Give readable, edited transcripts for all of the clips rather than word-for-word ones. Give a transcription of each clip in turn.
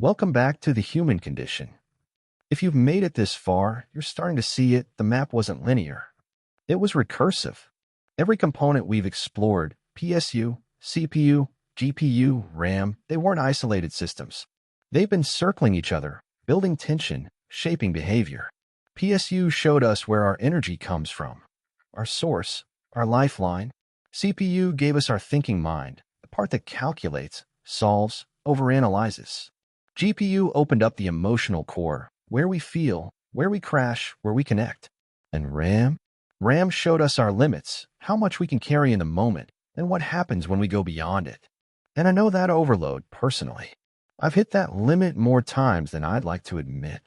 Welcome back to the human condition. If you've made it this far, you're starting to see it. The map wasn't linear. It was recursive. Every component we've explored, PSU, CPU, GPU, RAM, they weren't isolated systems. They've been circling each other, building tension, shaping behavior. PSU showed us where our energy comes from, our source, our lifeline. CPU gave us our thinking mind, the part that calculates, solves, overanalyzes. GPU opened up the emotional core, where we feel, where we crash, where we connect. And RAM? RAM showed us our limits, how much we can carry in the moment, and what happens when we go beyond it. And I know that overload personally. I've hit that limit more times than I'd like to admit.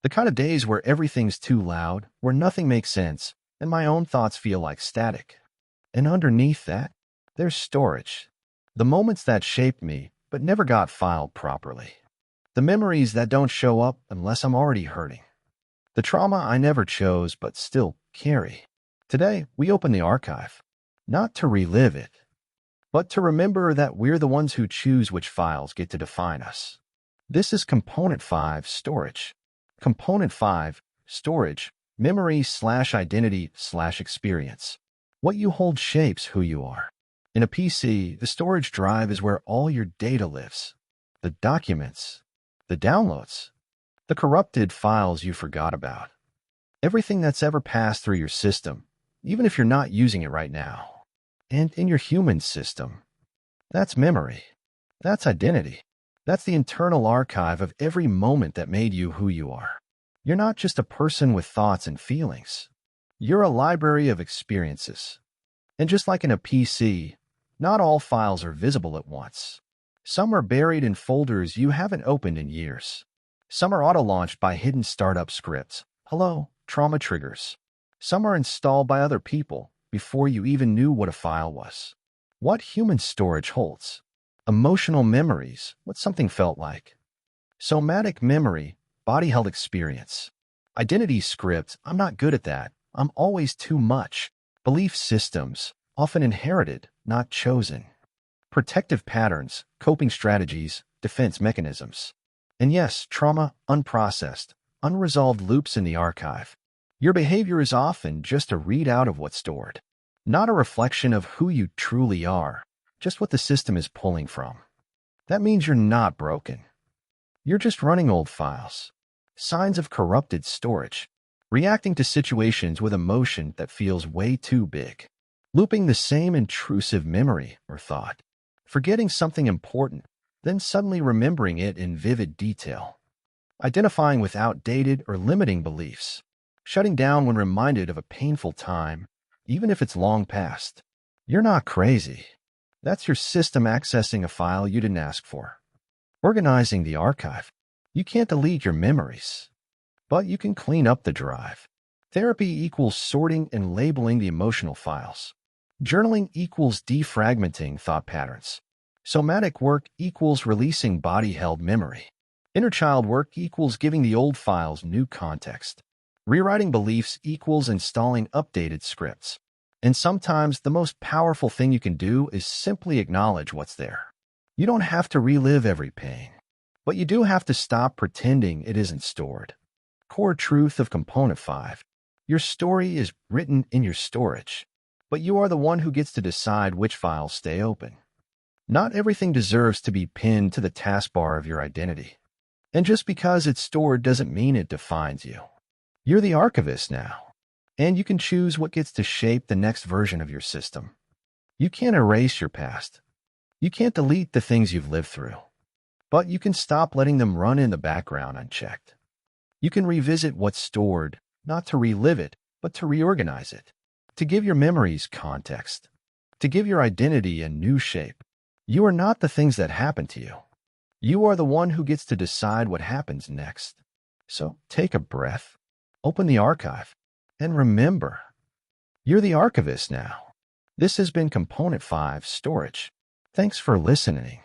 The kind of days where everything's too loud, where nothing makes sense, and my own thoughts feel like static. And underneath that, there's storage. The moments that shaped me, but never got filed properly. The memories that don't show up unless I'm already hurting. The trauma I never chose but still carry. Today, we open the archive, not to relive it, but to remember that we're the ones who choose which files get to define us. This is Component 5, Storage. Component 5, Storage, Memory/Identity/Experience. What you hold shapes who you are. In a PC, the storage drive is where all your data lives. The documents, the downloads, the corrupted files you forgot about. Everything that's ever passed through your system, even if you're not using it right now. And in your human system, that's memory. That's identity. That's the internal archive of every moment that made you who you are. You're not just a person with thoughts and feelings. You're a library of experiences. And just like in a PC, not all files are visible at once. Some are buried in folders you haven't opened in years. Some are auto-launched by hidden startup scripts. Hello, trauma triggers. Some are installed by other people before you even knew what a file was. What human storage holds? Emotional memories, what something felt like. Somatic memory, body-held experience. Identity script, I'm not good at that. I'm always too much. Belief systems, often inherited, not chosen. Protective patterns, coping strategies, defense mechanisms. And yes, trauma, unprocessed, unresolved loops in the archive. Your behavior is often just a readout of what's stored, not a reflection of who you truly are, just what the system is pulling from. That means you're not broken. You're just running old files. Signs of corrupted storage. Reacting to situations with emotion that feels way too big. Looping the same intrusive memory or thought. Forgetting something important, then suddenly remembering it in vivid detail. Identifying with outdated or limiting beliefs. Shutting down when reminded of a painful time, even if it's long past. You're not crazy. That's your system accessing a file you didn't ask for. Organizing the archive. You can't delete your memories, but you can clean up the drive. Therapy equals sorting and labeling the emotional files. Journaling equals defragmenting thought patterns. Somatic work equals releasing body-held memory. Inner child work equals giving the old files new context. Rewriting beliefs equals installing updated scripts. And sometimes the most powerful thing you can do is simply acknowledge what's there. You don't have to relive every pain, but you do have to stop pretending it isn't stored. Core truth of Component 5. Your story is written in your storage, but you are the one who gets to decide which files stay open. Not everything deserves to be pinned to the taskbar of your identity. And just because it's stored doesn't mean it defines you. You're the archivist now, and you can choose what gets to shape the next version of your system. You can't erase your past. You can't delete the things you've lived through, but you can stop letting them run in the background unchecked. You can revisit what's stored, not to relive it, but to reorganize it, to give your memories context, to give your identity a new shape. You are not the things that happen to you. You are the one who gets to decide what happens next. So take a breath, open the archive, and remember, you're the archivist now. This has been Component 5, Storage. Thanks for listening.